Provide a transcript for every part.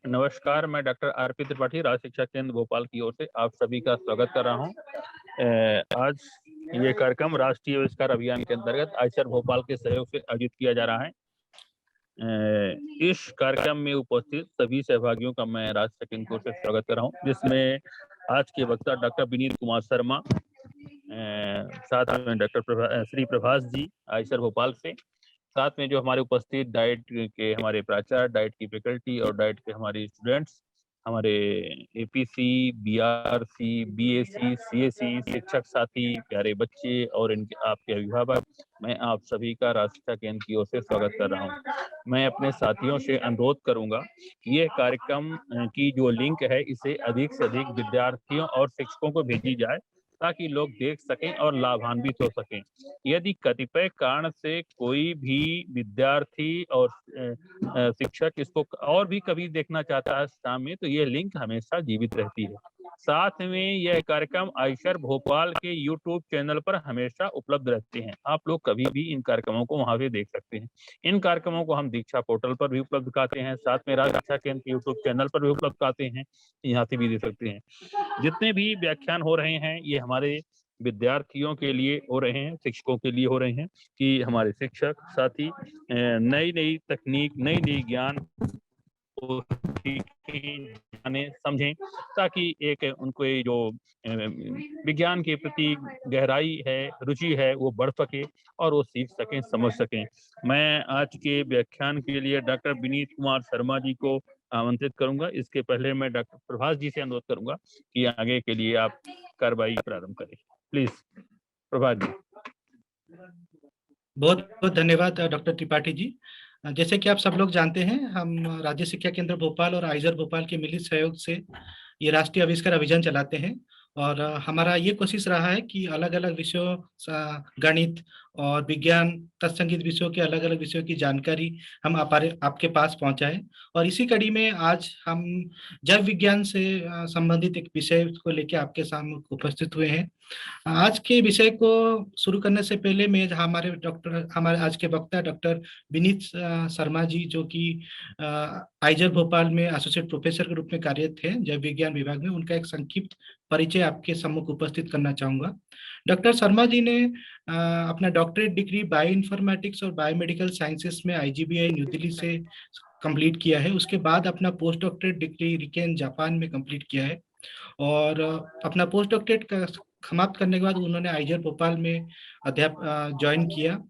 नमस्कार, मैं doctor RP Tripathi, राज्य शिक्षा केंद्र भोपाल की ओर से आप सभी का स्वागत कर रहा हूं। आज ये कार्यक्रम राष्ट्रीय आविष्कार अभियान के अंतर्गत आईसर भोपाल के सहयोग से आयोजित किया जा रहा है। इस कार्यक्रम में उपस्थित सभी सहभागियों का मैं राज्य शिक्षा केंद्र की ओर से स्वागत कर रहा हूँ, जिसमें आज के वक्ता डॉक्टर विनीत कुमार शर्मा, साथ में डॉक्टर श्री प्रभास जी आईसर भोपाल से, साथ में जो हमारे उपस्थित डाइट के हमारे प्राचार्य, डाइट की फैकल्टी और डाइट के हमारे स्टूडेंट्स, हमारे एपीसी, बीआरसी, बीएसी, सीएसी, शिक्षक साथी, प्यारे बच्चे और इनके आपके अभिभावक, मैं आप सभी का राज्य शिक्षा केंद्र की ओर से स्वागत कर रहा हूं। मैं अपने साथियों से अनुरोध करूंगा कि यह कार्यक्रम की जो लिंक है इसे अधिक से अधिक विद्यार्थियों और शिक्षकों को भेजी जाए, ताकि लोग देख सकें और लाभान्वित हो सकें। यदि कतिपय कारण से कोई भी विद्यार्थी और शिक्षक इसको और भी कभी देखना चाहता है शाम में, तो ये लिंक हमेशा जीवित रहती है। साथ में यह कार्यक्रम आईसर भोपाल के यूट्यूब चैनल पर हमेशा उपलब्ध रहते हैं। आप लोग कभी भी इन कार्यक्रमों को वहां से देख सकते हैं। इन कार्यक्रमों को हम दीक्षा पोर्टल पर भी उपलब्ध कराते हैं, साथ में राज्य शिक्षा केंद्र के यूट्यूब चैनल पर भी उपलब्ध कराते हैं, यहाँ से भी देख सकते हैं। जितने भी व्याख्यान हो रहे हैं ये हमारे विद्यार्थियों के लिए हो रहे हैं, शिक्षकों के लिए हो रहे हैं, कि हमारे शिक्षक साथी नई नई तकनीक, नई नई ज्ञान को सीखें, जाने, समझें, ताकि एक उनको ये जो विज्ञान के प्रति गहराई है, रुचि है, वो बढ़ सके और वो सीख सकें, समझ सकें। मैं आज के व्याख्यान के लिए डॉक्टर विनीत कुमार शर्मा जी को आमंत्रित करूंगा। इसके पहले मैं डॉक्टर प्रभास जी से अनुरोध करूंगा कि आगे के लिए आप कार्रवाई प्रारंभ करें। प्लीज प्रभास जी। बहुत बहुत धन्यवाद डॉक्टर त्रिपाठी जी। जैसे कि आप सब लोग जानते हैं, हम राज्य शिक्षा केंद्र भोपाल और आइजर भोपाल के मिलित सहयोग से ये राष्ट्रीय आविष्कार अभियान चलाते हैं। और हमारा ये कोशिश रहा है कि अलग अलग विषयों, गणित और विज्ञान, तत्संगीत विषयों के अलग अलग विषयों की जानकारी हम आपके पास पहुंचाएं। और इसी कड़ी में आज हम जैव विज्ञान से संबंधित एक विषय को लेकर आपके सामने उपस्थित हुए हैं। आज के विषय को शुरू करने से पहले मैं हमारे आज के वक्ता डॉक्टर विनीत शर्मा जी, जो कि आइजर भोपाल में एसोसिएट प्रोफेसर के रूप में कार्यरत हैं जैव विज्ञान विभाग में, उनका एक संक्षिप्त परिचय आपके सम्मुख उपस्थित करना चाहूंगा। डॉक्टर शर्मा जी ने अपना डॉक्टरेट डिग्री बायो इन्फॉर्मेटिक्स और बायोमेडिकल साइंसेस में आईजीबीआई न्यू दिल्ली से कंप्लीट किया है। उसके बाद अपना post doctorate degree RIKEN Japan में कंप्लीट किया है। और अपना पोस्ट डॉक्टरेट का समाप्त करने के बाद उन्होंने आइजर भोपाल में ज्वाइन किया।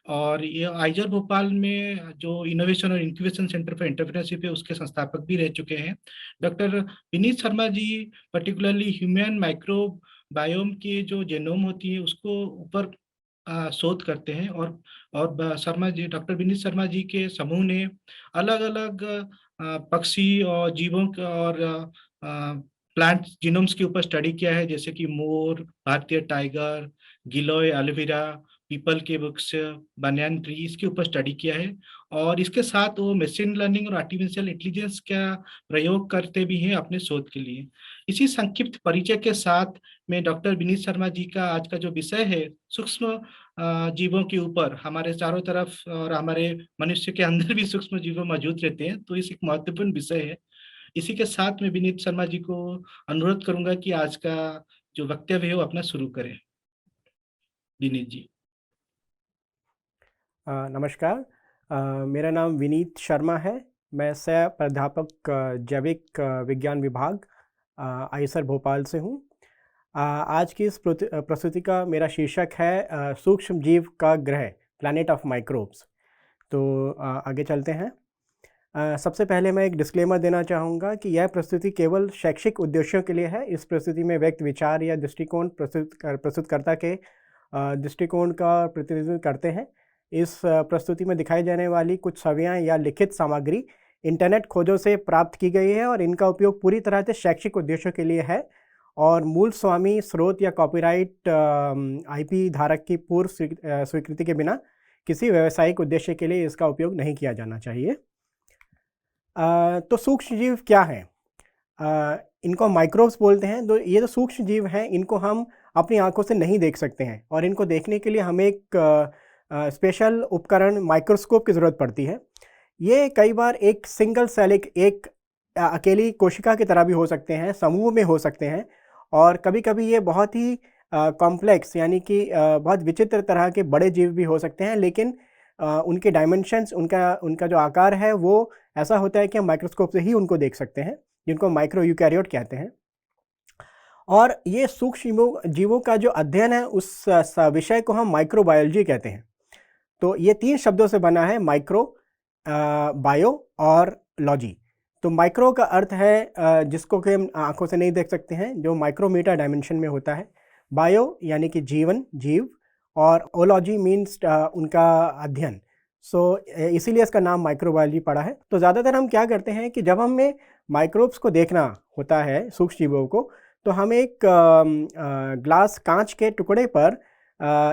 और ये आइजर भोपाल में जो इनोवेशन और इंक्यूबेशन सेंटर फॉर एंटरप्रेन्योरशिप है, उसके संस्थापक भी रह चुके हैं। Doctor Vineet Sharma ji particularly human microbe biome की जो जेनोम होती है उसको ऊपर शोध करते हैं। और डॉक्टर विनीत शर्मा जी के समूह ने अलग अलग पक्षी और जीवों और प्लांट जीनोम्स के ऊपर स्टडी किया है, जैसे कि मोर, भारतीय टाइगर, गिलोय, एलोवेरा, पीपल के वृक्ष, बनियान ट्री, इसके ऊपर स्टडी किया है। और इसके साथ वो मशीन लर्निंग और आर्टिफिशियल इंटेलिजेंस का प्रयोग करते भी हैं अपने शोध के लिए। इसी संक्षिप्त परिचय के साथ में डॉक्टर विनीत शर्मा जी का आज का जो विषय है, सूक्ष्म जीवों के ऊपर, हमारे चारों तरफ और हमारे मनुष्य के अंदर भी सूक्ष्म जीव मौजूद रहते हैं, तो इस एक महत्वपूर्ण विषय है। इसी के साथ में विनीत शर्मा जी को अनुरोध करूंगा कि आज का जो वक्तव्य है वो अपना शुरू करें। विनीत जी। नमस्कार, मेरा नाम विनीत शर्मा है। मैं सह प्राध्यापक जैविक विज्ञान विभाग आईसर भोपाल से हूँ। आज की इस प्रस्तुति का मेरा शीर्षक है सूक्ष्म जीव का ग्रह, प्लैनेट ऑफ माइक्रोब्स। तो आगे चलते हैं। सबसे पहले मैं एक डिस्क्लेमर देना चाहूँगा कि यह प्रस्तुति केवल शैक्षिक उद्देश्यों के लिए है। इस प्रस्तुति में व्यक्त विचार या दृष्टिकोण प्रस्तुतकर्ता के दृष्टिकोण का प्रतिनिधित्व करते हैं। इस प्रस्तुति में दिखाई जाने वाली कुछ छवियाँ या लिखित सामग्री इंटरनेट खोजों से प्राप्त की गई है और इनका उपयोग पूरी तरह से शैक्षिक उद्देश्यों के लिए है और मूल स्वामी, स्रोत या कॉपीराइट आईपी धारक की पूर्व स्वीकृति के बिना किसी व्यावसायिक उद्देश्य के लिए इसका उपयोग नहीं किया जाना चाहिए। तो सूक्ष्म जीव क्या हैं? इनको माइक्रोब्स बोलते हैं। तो ये जो सूक्ष्म जीव हैं, इनको हम अपनी आंखों से नहीं देख सकते हैं और इनको देखने के लिए हमें एक स्पेशल उपकरण माइक्रोस्कोप की ज़रूरत पड़ती है। ये कई बार एक सिंगल सेल, एक अकेली कोशिका की तरह भी हो सकते हैं, समूह में हो सकते हैं, और कभी कभी ये बहुत ही कॉम्प्लेक्स यानी कि बहुत विचित्र तरह के बड़े जीव भी हो सकते हैं, लेकिन उनके डायमेंशंस, उनका उनका जो आकार है वो ऐसा होता है कि हम माइक्रोस्कोप से ही उनको देख सकते हैं, जिनको माइक्रो यूकैरियोट कहते हैं। और ये सूक्ष्म जीवों का जो अध्ययन है उस विषय को हम माइक्रोबायोलॉजी कहते हैं। तो ये 3 शब्दों से बना है, माइक्रो, बायो और लॉजी। तो माइक्रो का अर्थ है जिसको कि हम आंखों से नहीं देख सकते हैं, जो माइक्रोमीटर डायमेंशन में होता है। बायो यानी कि जीवन, जीव, और ओलॉजी मीन्स उनका अध्ययन। सो इसीलिए इसका नाम माइक्रोबायोलॉजी पड़ा है। तो ज़्यादातर हम क्या करते हैं कि जब हमें माइक्रोब्स को देखना होता है, सूक्ष्म जीवों को, तो हम एक ग्लास, कांच के टुकड़े पर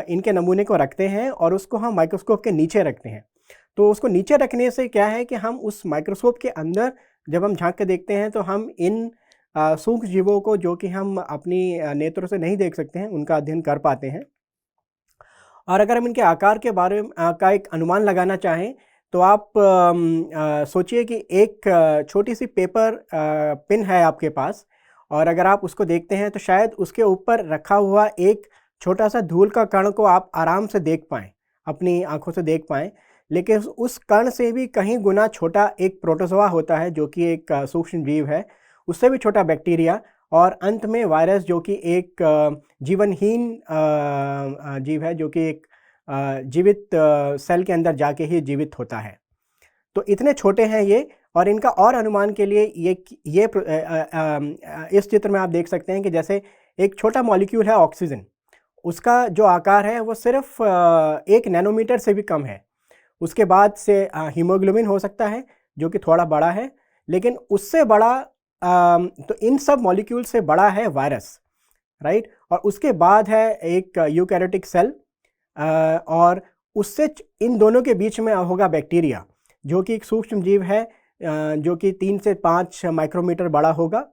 इनके नमूने को रखते हैं और उसको हम माइक्रोस्कोप के नीचे रखते हैं। तो उसको नीचे रखने से क्या है कि हम उस माइक्रोस्कोप के अंदर जब हम झांक के देखते हैं तो हम इन सूक्ष्म जीवों को, जो कि हम अपनी नेत्रों से नहीं देख सकते हैं, उनका अध्ययन कर पाते हैं। और अगर हम इनके आकार के बारे में का एक अनुमान लगाना चाहें तो आप सोचिए कि एक छोटी सी पेपर पिन है आपके पास, और अगर आप उसको देखते हैं तो शायद उसके ऊपर रखा हुआ एक छोटा सा धूल का कण को आप आराम से देख पाएँ, अपनी आंखों से देख पाएँ। लेकिन उस कण से भी कहीं गुना छोटा एक प्रोटोजोआ होता है, जो कि एक सूक्ष्म जीव है, उससे भी छोटा बैक्टीरिया, और अंत में वायरस, जो कि एक जीवनहीन जीव है, जो कि एक जीवित सेल के अंदर जाके ही जीवित होता है। तो इतने छोटे हैं ये। और इनका और अनुमान के लिए इस चित्र में आप देख सकते हैं कि जैसे एक छोटा मॉलिक्यूल है ऑक्सीजन, उसका जो आकार है वो सिर्फ 1 नैनोमीटर से भी कम है। उसके बाद से हीमोग्लोबिन हो सकता है, जो कि थोड़ा बड़ा है, लेकिन उससे बड़ा तो इन सब मॉलिक्यूल से बड़ा है वायरस, राइट। और उसके बाद है एक यूकैरियोटिक सेल, और उससे इन दोनों के बीच में होगा बैक्टीरिया, जो कि एक सूक्ष्म जीव है, जो कि 3 से 5 माइक्रोमीटर बड़ा होगा।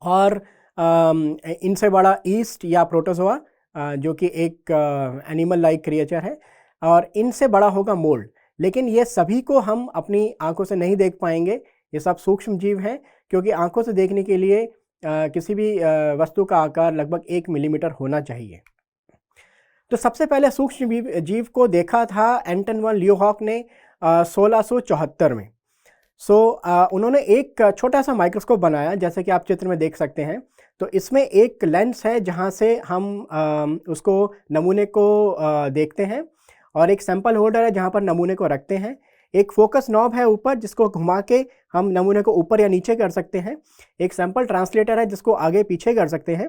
और इनसे बड़ा ईस्ट या प्रोटोजोआ, जो कि एक एनिमल लाइक क्रिएचर है, और इनसे बड़ा होगा मोल्ड। लेकिन ये सभी को हम अपनी आंखों से नहीं देख पाएंगे, ये सब सूक्ष्म जीव हैं, क्योंकि आंखों से देखने के लिए किसी भी वस्तु का आकार लगभग 1 मिलीमीटर होना चाहिए। तो सबसे पहले सूक्ष्म जीव को देखा था एंटन वन ल्यूहॉक ने 1674 में। उन्होंने एक छोटा सा माइक्रोस्कोप बनाया, जैसे कि आप चित्र में देख सकते हैं। तो इसमें एक लेंस है जहाँ से हम उसको नमूने को देखते हैं, और एक सैंपल होल्डर है जहाँ पर नमूने को रखते हैं। एक फोकस नॉब है ऊपर, जिसको घुमा के हम नमूने को ऊपर या नीचे कर सकते हैं। एक सैंपल ट्रांसलेटर है जिसको आगे पीछे कर सकते हैं।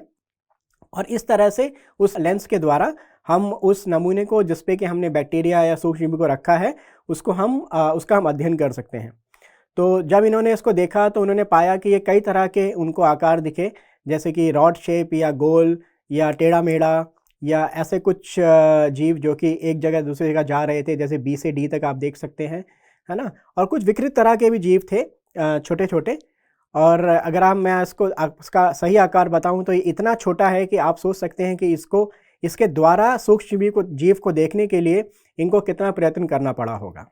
और इस तरह से उस लेंस के द्वारा हम उस नमूने को, जिस पे कि हमने बैक्टीरिया या सूक्ष्मजीव को रखा है, उसको उसका हम अध्ययन कर सकते हैं। तो जब इन्होंने इसको देखा तो उन्होंने पाया कि ये कई तरह के उनको आकार दिखे, जैसे कि रॉड शेप या गोल या टेढ़ा मेढ़ा, या ऐसे कुछ जीव जो कि एक जगह दूसरी जगह जा रहे थे, जैसे बी से डी तक आप देख सकते हैं, है ना। और कुछ विकृत तरह के भी जीव थे, छोटे छोटे। और अगर मैं इसका सही आकार बताऊं तो ये इतना छोटा है कि आप सोच सकते हैं कि इसके द्वारा सूक्ष्म जीव को देखने के लिए इनको कितना प्रयत्न करना पड़ा होगा।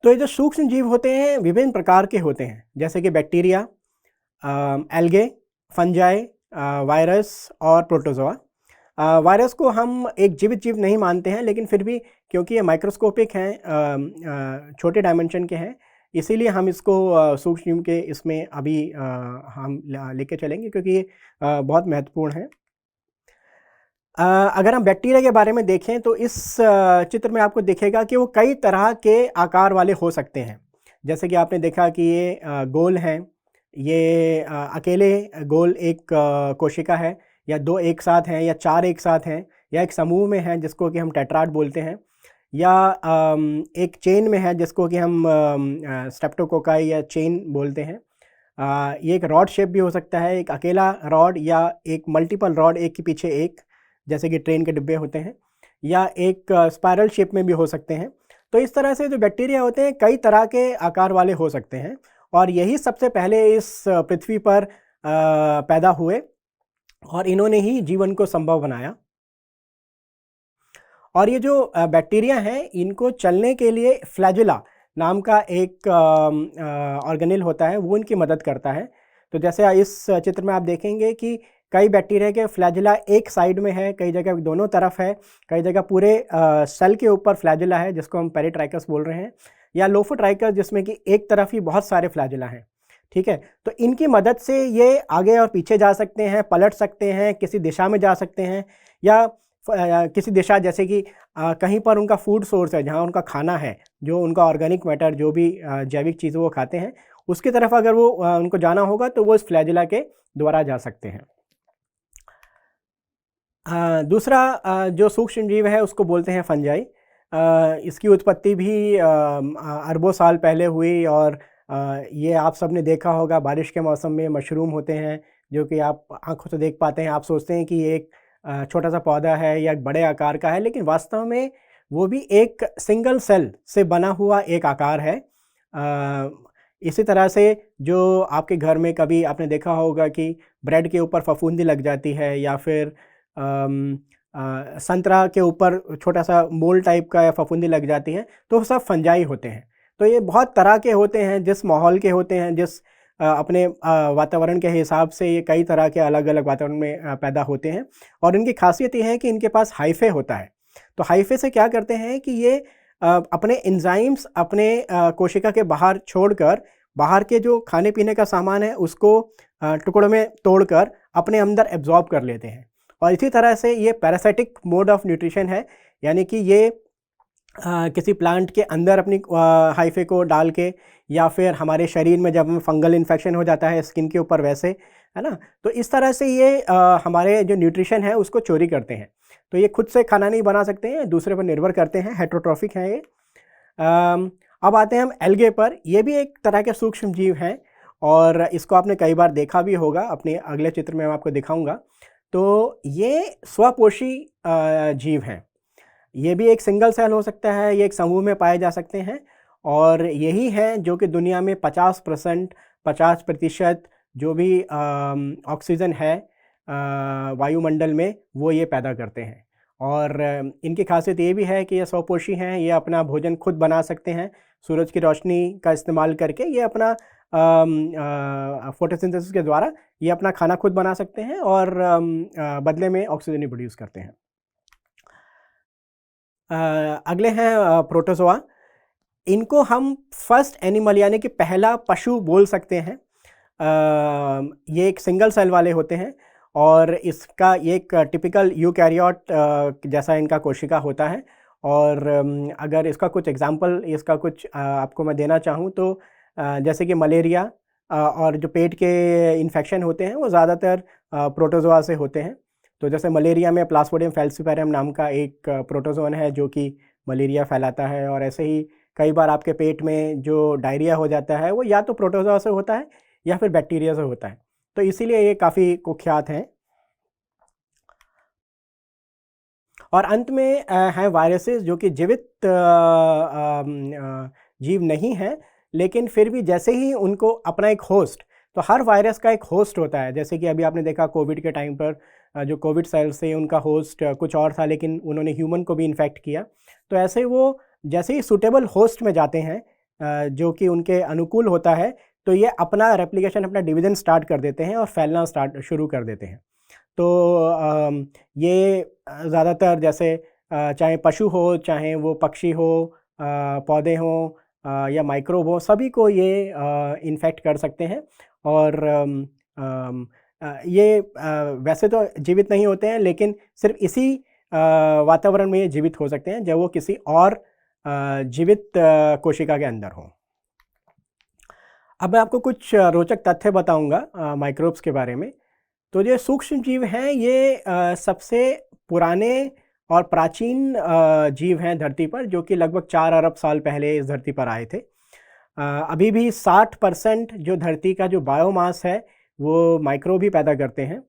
तो ये जो सूक्ष्म जीव होते हैं विभिन्न प्रकार के होते हैं, जैसे कि बैक्टीरिया, एल्गे, फंजाई, वायरस और प्रोटोजोआ। वायरस को हम एक जीवित जीव नहीं मानते हैं, लेकिन फिर भी क्योंकि ये माइक्रोस्कोपिक हैं, छोटे डायमेंशन के हैं, इसीलिए हम इसको सूक्ष्म के इसमें अभी हम लेके चलेंगे, क्योंकि ये बहुत महत्वपूर्ण है। अगर हम बैक्टीरिया के बारे में देखें तो इस चित्र में आपको दिखेगा कि वो कई तरह के आकार वाले हो सकते हैं। जैसे कि आपने देखा कि ये गोल हैं, ये अकेले गोल एक कोशिका है, या 2 एक साथ हैं, या 4 एक साथ हैं, या एक समूह में हैं जिसको कि हम टेट्राड बोलते हैं, या एक चेन में है जिसको कि हम स्ट्रेप्टोकोकाई या चेन बोलते हैं। ये एक रॉड शेप भी हो सकता है, एक अकेला रॉड या एक मल्टीपल रॉड एक के पीछे एक, जैसे कि ट्रेन के डिब्बे होते हैं, या एक स्पाइरल शेप में भी हो सकते हैं। तो इस तरह से जो बैक्टीरिया होते हैं कई तरह के आकार वाले हो सकते हैं, और यही सबसे पहले इस पृथ्वी पर पैदा हुए, और इन्होंने ही जीवन को संभव बनाया। और ये जो बैक्टीरिया हैं, इनको चलने के लिए फ्लैजिला नाम का एक ऑर्गेनेल होता है, वो इनकी मदद करता है। तो जैसे इस चित्र में आप देखेंगे कि कई बैक्टीरिया के फ्लैजिला एक साइड में है, कई जगह दोनों तरफ है, कई जगह पूरे सेल के ऊपर फ्लैजिला है जिसको हम पेरिट्राइकस बोल रहे हैं, या लोफोट्राइकस जिसमें कि एक तरफ ही बहुत सारे फ्लैजिला हैं। ठीक है, तो इनकी मदद से ये आगे और पीछे जा सकते हैं, पलट सकते हैं, किसी दिशा में जा सकते हैं, या किसी दिशा जैसे कि कहीं पर उनका फूड सोर्स है, जहाँ उनका खाना है, जो उनका ऑर्गेनिक मैटर, जो भी जैविक चीज़ें वो खाते हैं, उसकी तरफ अगर वो उनको जाना होगा तो वो इस फ्लैजिला के द्वारा जा सकते हैं। दूसरा जो सूक्ष्म जीव है उसको बोलते हैं फंजाई। इसकी उत्पत्ति भी अरबों साल पहले हुई, और ये आप सब ने देखा होगा, बारिश के मौसम में मशरूम होते हैं जो कि आप आंखों से देख पाते हैं। आप सोचते हैं कि ये एक छोटा सा पौधा है या एक बड़े आकार का है, लेकिन वास्तव में वो भी एक सिंगल सेल से बना हुआ एक आकार है। इसी तरह से जो आपके घर में कभी आपने देखा होगा कि ब्रेड के ऊपर फफूंदी लग जाती है, या फिर संतरा के ऊपर छोटा सा मोल टाइप का या फफूंदी लग जाती है, तो वो सब फंजाई होते हैं। तो ये बहुत तरह के होते हैं, जिस माहौल के होते हैं, जिस अपने वातावरण के हिसाब से ये कई तरह के अलग अलग वातावरण में पैदा होते हैं। और इनकी खासियत ये है कि इनके पास हाइफे होता है। तो हाइफे से क्या करते हैं कि ये अपने एंजाइम्स अपने कोशिका के बाहर छोड़कर, बाहर के जो खाने पीने का सामान है उसको टुकड़ों में तोड़कर अपने अंदर एब्जॉर्ब कर लेते हैं। और इसी तरह से ये पैरासिटिक मोड ऑफ न्यूट्रिशन है, यानी कि ये किसी प्लांट के अंदर अपनी हाइफे को डाल के, या फिर हमारे शरीर में जब हमें फंगल इन्फेक्शन हो जाता है स्किन के ऊपर, वैसे, है ना। तो इस तरह से ये हमारे जो न्यूट्रिशन है उसको चोरी करते हैं। तो ये खुद से खाना नहीं बना सकते हैं, दूसरे पर निर्भर करते हैं, हेटरोट्रॉफिक हैं ये। अब आते हैं हम एल्गे पर। ये भी एक तरह के सूक्ष्म जीव हैं, और इसको आपने कई बार देखा भी होगा, अपने अगले चित्र में मैं आपको दिखाऊंगा। तो ये स्वपोषी जीव हैं। ये भी एक सिंगल सेल हो सकता है, ये एक समूह में पाए जा सकते हैं, और यही हैं जो कि दुनिया में 50% जो भी ऑक्सीजन है वायुमंडल में, वो ये पैदा करते हैं। और इनकी खासियत ये भी है कि ये स्वपोषी हैं, ये अपना भोजन खुद बना सकते हैं। सूरज की रोशनी का इस्तेमाल करके ये अपना फोटोसिंथेसिस के द्वारा ये अपना खाना खुद बना सकते हैं, और बदले में ऑक्सीजन ही प्रोड्यूस करते हैं। अगले हैं प्रोटोजोआ। इनको हम फर्स्ट एनिमल यानी कि पहला पशु बोल सकते हैं। ये एक सिंगल सेल वाले होते हैं, और इसका एक टिपिकल यूकैरियोट जैसा इनका कोशिका होता है। और अगर इसका कुछ एग्जांपल, इसका कुछ आपको मैं देना चाहूँ तो जैसे कि मलेरिया और जो पेट के इन्फेक्शन होते हैं वो ज़्यादातर प्रोटोजोआ से होते हैं। तो जैसे मलेरिया में प्लास्मोडियम फैल्सिपारम नाम का एक प्रोटोजोन है जो कि मलेरिया फैलाता है, और ऐसे ही कई बार आपके पेट में जो डायरिया हो जाता है वो या तो प्रोटोजोआ से होता है या फिर बैक्टीरिया से होता है। तो इसीलिए ये काफ़ी कुख्यात हैं। और अंत में हैं वायरसेस, जो कि जीवित जीव नहीं हैं, लेकिन फिर भी जैसे ही उनको अपना एक होस्ट, तो हर वायरस का एक होस्ट होता है। जैसे कि अभी आपने देखा कोविड के टाइम पर जो कोविड सेल्स थे उनका होस्ट कुछ और था, लेकिन उन्होंने ह्यूमन को भी इन्फेक्ट किया। तो ऐसे वो जैसे ही सूटेबल होस्ट में जाते हैं जो कि उनके अनुकूल होता है, तो ये अपना रेप्लिकेशन, अपना डिवीजन स्टार्ट कर देते हैं और फैलना शुरू कर देते हैं। तो ये ज़्यादातर जैसे चाहे पशु हो, चाहे वो पक्षी हो, पौधे हों या माइक्रोब हो, सभी को ये इन्फेक्ट कर सकते हैं। और ये वैसे तो जीवित नहीं होते हैं, लेकिन सिर्फ इसी वातावरण में ये जीवित हो सकते हैं जब वो किसी और जीवित कोशिका के अंदर हों। अब मैं आपको कुछ रोचक तथ्य बताऊंगा माइक्रोब्स के बारे में। तो ये सूक्ष्म जीव हैं, ये सबसे पुराने और प्राचीन जीव हैं धरती पर, जो कि लगभग 4 अरब साल पहले इस धरती पर आए थे। अभी भी 60% जो धरती का जो बायोमास है वो माइक्रोब ही पैदा करते हैं।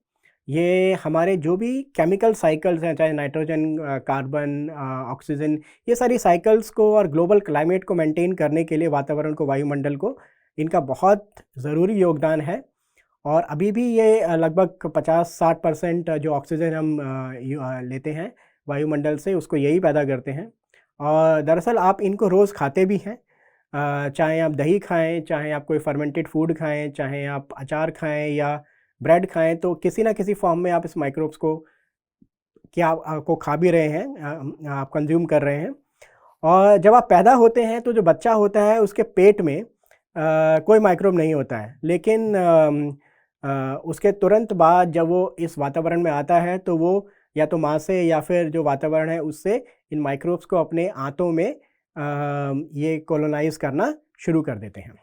ये हमारे जो भी केमिकल साइकिल्स हैं, चाहे नाइट्रोजन, कार्बन, ऑक्सीजन, ये सारी साइकिल्स को और ग्लोबल क्लाइमेट को मेंटेन करने के लिए, वातावरण को, वायुमंडल को, इनका बहुत ज़रूरी योगदान है। और अभी भी ये लगभग 50-60% जो ऑक्सीजन हम लेते हैं वायुमंडल से, उसको यही पैदा करते हैं। और दरअसल आप इनको रोज़ खाते भी हैं। चाहे आप दही खाएं, चाहे आप कोई फर्मेंटेड फूड खाएं, चाहे आप अचार खाएं या ब्रेड खाएं, तो किसी ना किसी फॉर्म में आप इस माइक्रोब्स को को खा भी रहे हैं, आप कंज्यूम कर रहे हैं। और जब आप पैदा होते हैं तो जो बच्चा होता है उसके पेट में कोई माइक्रोब नहीं होता है, लेकिन उसके तुरंत बाद जब वो इस वातावरण में आता है तो वो या तो माँ से या फिर जो वातावरण है उससे इन माइक्रोब्स को अपने आंतों में ये कॉलोनाइज करना शुरू कर देते हैं।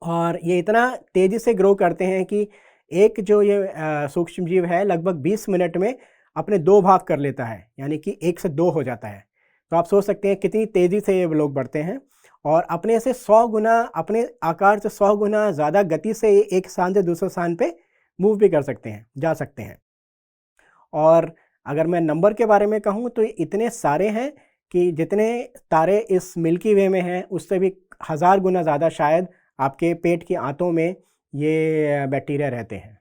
और ये इतना तेज़ी से ग्रो करते हैं कि एक जो ये सूक्ष्म जीव है लगभग 20 मिनट में अपने 2 भाग कर लेता है, यानी कि 1 से 2 हो जाता है। तो आप सोच सकते हैं कितनी तेज़ी से ये लोग बढ़ते हैं और अपने से 100 गुना, अपने आकार से 100 गुना ज़्यादा गति से एक स्थान से दूसरे स्थान पे मूव भी कर सकते हैं, जा सकते हैं। और अगर मैं नंबर के बारे में कहूँ तो ये इतने सारे हैं कि जितने तारे इस मिल्की वे में हैं उससे भी 1000 गुना ज़्यादा शायद आपके पेट की आंतों में ये बैक्टीरिया रहते हैं।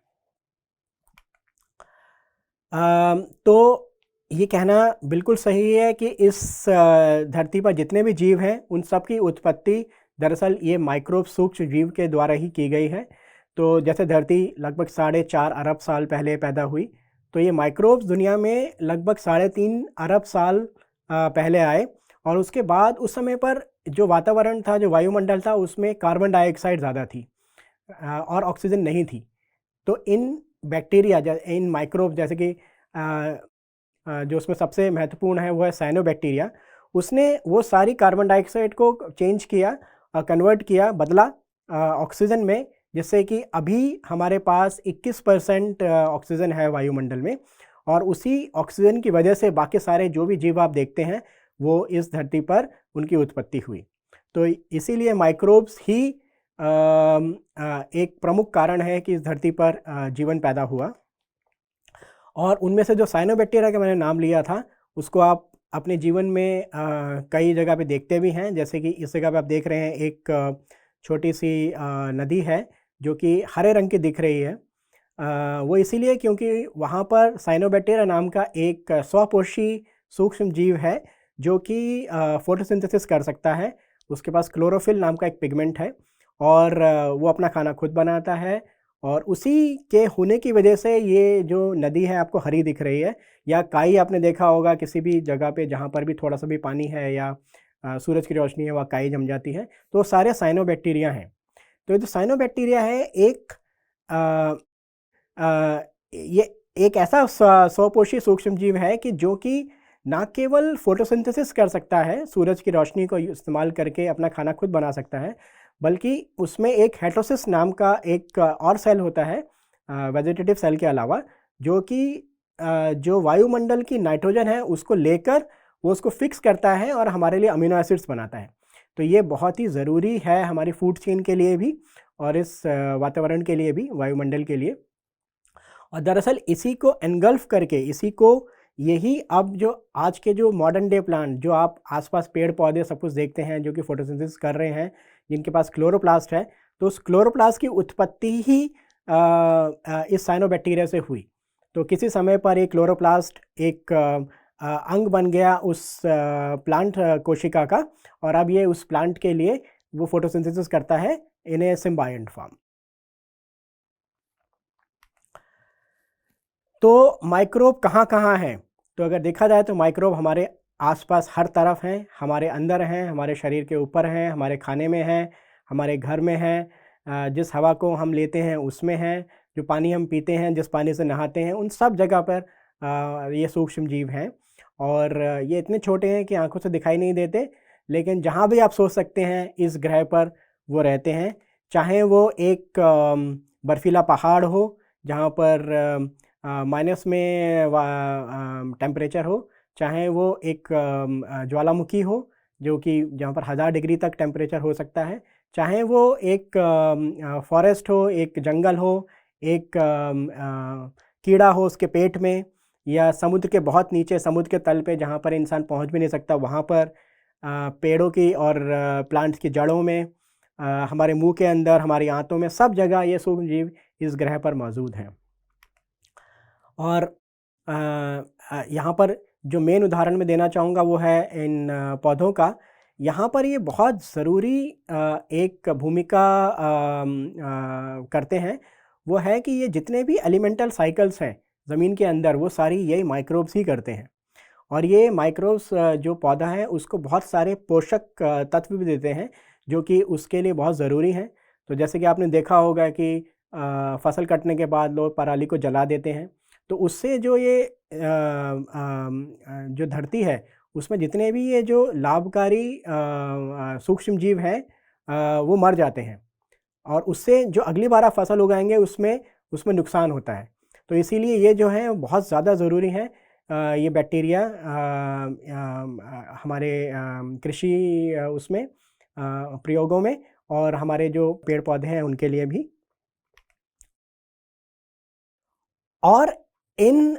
तो ये कहना बिल्कुल सही है कि इस धरती पर जितने भी जीव हैं उन सब की उत्पत्ति दरअसल ये माइक्रोब सूक्ष्म जीव के द्वारा ही की गई है। तो जैसे धरती लगभग 4.5 अरब साल पहले पैदा हुई, तो ये माइक्रोब्स दुनिया में लगभग 3.5 अरब साल पहले आए। और उसके बाद उस समय पर जो वातावरण था, जो वायुमंडल था, उसमें कार्बन डाइऑक्साइड ज़्यादा थी और ऑक्सीजन नहीं थी। तो इन बैक्टीरिया इन माइक्रोब जैसे कि जो उसमें सबसे महत्वपूर्ण है वो है साइनोबैक्टीरिया, उसने वो सारी कार्बन डाइऑक्साइड को चेंज किया, कन्वर्ट किया, बदला ऑक्सीजन में, जिससे कि अभी हमारे पास 21% ऑक्सीजन है वायुमंडल में। और उसी ऑक्सीजन की वजह से बाकी सारे जो भी जीव आप देखते हैं वो इस धरती पर उनकी उत्पत्ति हुई। तो इसीलिए माइक्रोब्स ही एक प्रमुख कारण है कि इस धरती पर जीवन पैदा हुआ। और उनमें से जो साइनोबैक्टीरिया का मैंने नाम लिया था उसको आप अपने जीवन में कई जगह पे देखते भी हैं। जैसे कि इस जगह पे आप देख रहे हैं एक छोटी सी नदी है जो कि हरे रंग की दिख रही है। वो इसीलिए क्योंकि वहाँ पर साइनोबैक्टीरिया नाम का एक स्वपोषी सूक्ष्म जीव है जो कि फोटोसिंथेसिस कर सकता है। उसके पास क्लोरोफिल नाम का एक पिगमेंट है और वो अपना खाना खुद बनाता है। और उसी के होने की वजह से ये जो नदी है आपको हरी दिख रही है। या काई आपने देखा होगा किसी भी जगह पे जहाँ पर भी थोड़ा सा भी पानी है या सूरज की रोशनी है वहाँ काई जम जाती है, तो सारे साइनोबैक्टीरिया हैं। तो ये जो साइनोबैक्टीरिया है ये एक ऐसा स्वपोषी सूक्ष्म जीव है कि जो कि ना केवल फोटोसिंथेसिस कर सकता है, सूरज की रोशनी को इस्तेमाल करके अपना खाना खुद बना सकता है, बल्कि उसमें एक हेटेरोसिस नाम का एक और सेल होता है वेजिटेटिव सेल के अलावा, जो कि जो वायुमंडल की नाइट्रोजन है उसको लेकर वो उसको फिक्स करता है और हमारे लिए अमीनो एसिड्स बनाता है। तो ये बहुत ही ज़रूरी है हमारी फूड चेन के लिए भी और इस वातावरण के लिए भी, वायुमंडल के लिए। और दरअसल इसी को एनगल्फ करके, इसी को यही अब जो आज के जो मॉडर्न डे प्लांट जो आप आसपास पेड़ पौधे सब कुछ देखते हैं जो कि फोटोसिंथेसिस कर रहे हैं, जिनके पास क्लोरोप्लास्ट है, तो उस क्लोरोप्लास्ट की उत्पत्ति ही इस साइनोबैक्टीरिया से हुई। तो किसी समय पर एक क्लोरोप्लास्ट एक अंग बन गया उस प्लांट कोशिका का, और अब ये उस प्लांट के लिए वो फोटोसिंथेसिस करता है इन ए सिम्बायंट फॉर्म। तो माइक्रोब कहाँ कहाँ हैं? तो अगर देखा जाए तो माइक्रोब हमारे आसपास हर तरफ हैं, हमारे अंदर हैं, हमारे शरीर के ऊपर हैं, हमारे खाने में हैं, हमारे घर में हैं, जिस हवा को हम लेते हैं उसमें हैं, जो पानी हम पीते हैं, जिस पानी से नहाते हैं, उन सब जगह पर ये सूक्ष्म जीव हैं। और ये इतने छोटे हैं कि आंखों से दिखाई नहीं देते, लेकिन जहाँ भी आप सोच सकते हैं इस ग्रह पर वो रहते हैं। चाहे वो एक बर्फीला पहाड़ हो जहाँ पर माइनस में टेम्परेचर हो, चाहे वो एक ज्वालामुखी हो जो कि जहाँ पर 1000 डिग्री तक टेम्परेचर हो सकता है, चाहे वो एक फॉरेस्ट हो, एक जंगल हो, एक कीड़ा हो उसके पेट में, या समुद्र के बहुत नीचे, समुद्र के तल पे जहाँ पर इंसान पहुँच भी नहीं सकता, वहाँ पर पेड़ों की और प्लांट्स की जड़ों में, हमारे मुंह के अंदर, हमारी आंतों में, सब जगह ये सूक्ष्म जीव इस ग्रह पर मौजूद हैं। और यहाँ पर जो मेन उदाहरण मैं देना चाहूँगा वो है इन पौधों का। यहाँ पर ये बहुत ज़रूरी एक भूमिका करते हैं। वो है कि ये जितने भी एलिमेंटल साइकिल्स हैं ज़मीन के अंदर, वो सारी यही माइक्रोब्स ही करते हैं। और ये माइक्रोब्स जो पौधा है उसको बहुत सारे पोषक तत्व भी देते हैं, जो कि उसके लिए बहुत ज़रूरी हैं। तो जैसे कि आपने देखा होगा कि फसल कटने के बाद लोग पराली को जला देते हैं, तो उससे जो ये जो धरती है उसमें जितने भी ये जो लाभकारी सूक्ष्म जीव हैं वो मर जाते हैं, और उससे जो अगली बार आप फसल उगाएंगे उसमें उसमें नुकसान होता है। तो इसीलिए ये जो है बहुत ज़्यादा ज़रूरी है, ये बैक्टीरिया हमारे कृषि उसमें प्रयोगों में, और हमारे जो पेड़ पौधे हैं उनके लिए भी। और इन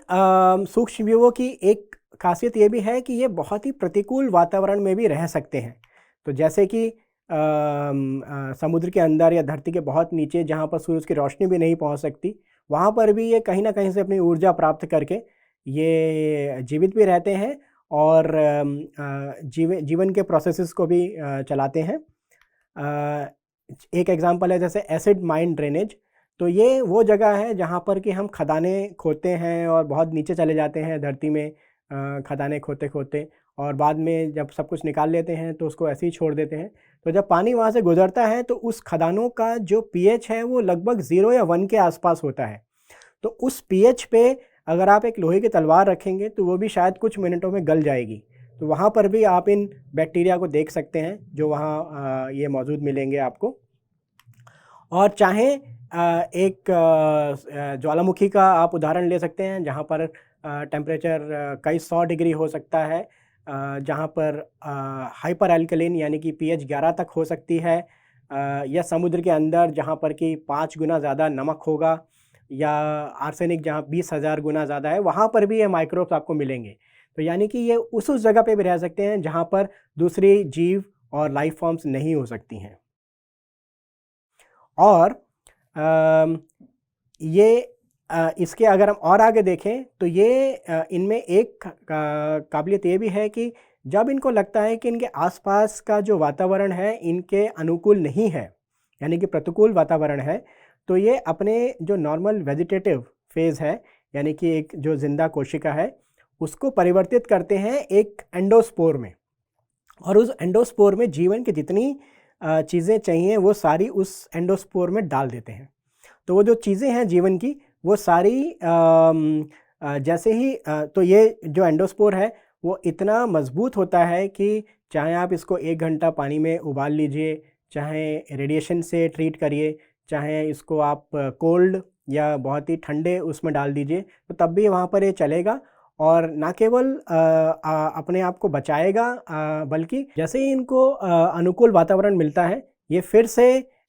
सूक्ष्म जीवों की एक खासियत ये भी है कि ये बहुत ही प्रतिकूल वातावरण में भी रह सकते हैं। तो जैसे कि समुद्र के अंदर या धरती के बहुत नीचे, जहाँ पर सूरज की रोशनी भी नहीं पहुँच सकती, वहाँ पर भी ये कहीं ना कहीं से अपनी ऊर्जा प्राप्त करके ये जीवित भी रहते हैं, और जीवन के प्रोसेसेस को भी चलाते हैं। एक एग्जांपल है जैसे एसिड माइन ड्रेनेज। तो ये वो जगह है जहाँ पर कि हम खदानें खोदते हैं और बहुत नीचे चले जाते हैं धरती में, खदानें खोदते खोदते, और बाद में जब सब कुछ निकाल लेते हैं तो उसको ऐसे ही छोड़ देते हैं। तो जब पानी वहाँ से गुजरता है तो उस खदानों का जो पीएच है वो लगभग 0 या 1 के आसपास होता है। तो उस पीएच पे अगर आप एक लोहे की तलवार रखेंगे तो वो भी शायद कुछ मिनटों में गल जाएगी। तो वहाँ पर भी आप इन बैक्टीरिया को देख सकते हैं जो वहाँ ये मौजूद मिलेंगे आपको। और चाहे एक ज्वालामुखी का आप उदाहरण ले सकते हैं, जहाँ पर टेम्परेचर कई 100 डिग्री हो सकता है, जहाँ पर हाइपर एल्कलिन यानी कि पीएच 11 तक हो सकती है, या समुद्र के अंदर जहाँ पर कि 5 गुना ज़्यादा नमक होगा, या आर्सेनिक जहाँ 20,000 गुना ज़्यादा है, वहाँ पर भी ये माइक्रोब्स आपको मिलेंगे। तो यानी कि ये उस जगह पे भी रह सकते हैं जहाँ पर दूसरी जीव और लाइफ फॉर्म्स नहीं हो सकती हैं। और ये इसके अगर हम और आगे देखें तो ये इनमें एक काबिलियत ये भी है कि जब इनको लगता है कि इनके आसपास का जो वातावरण है इनके अनुकूल नहीं है, यानी कि प्रतिकूल वातावरण है, तो ये अपने जो नॉर्मल वेजिटेटिव फेज़ है, यानी कि एक जो जिंदा कोशिका है, उसको परिवर्तित करते हैं एक एंडोस्पोर में, और उस एंडोस्पोर में जीवन की जितनी चीज़ें चाहिए वो सारी उस एंडोस्पोर में डाल देते हैं। तो वो जो चीज़ें हैं जीवन की वो सारी जैसे ही तो ये जो एंडोस्पोर है वो इतना मजबूत होता है कि चाहे आप इसको 1 घंटा पानी में उबाल लीजिए, चाहे रेडिएशन से ट्रीट करिए, चाहे इसको आप कोल्ड या बहुत ही ठंडे उसमें डाल दीजिए, तो तब भी वहाँ पर ये चलेगा, और ना केवल अपने आप को बचाएगा, बल्कि जैसे ही इनको अनुकूल वातावरण मिलता है ये फिर से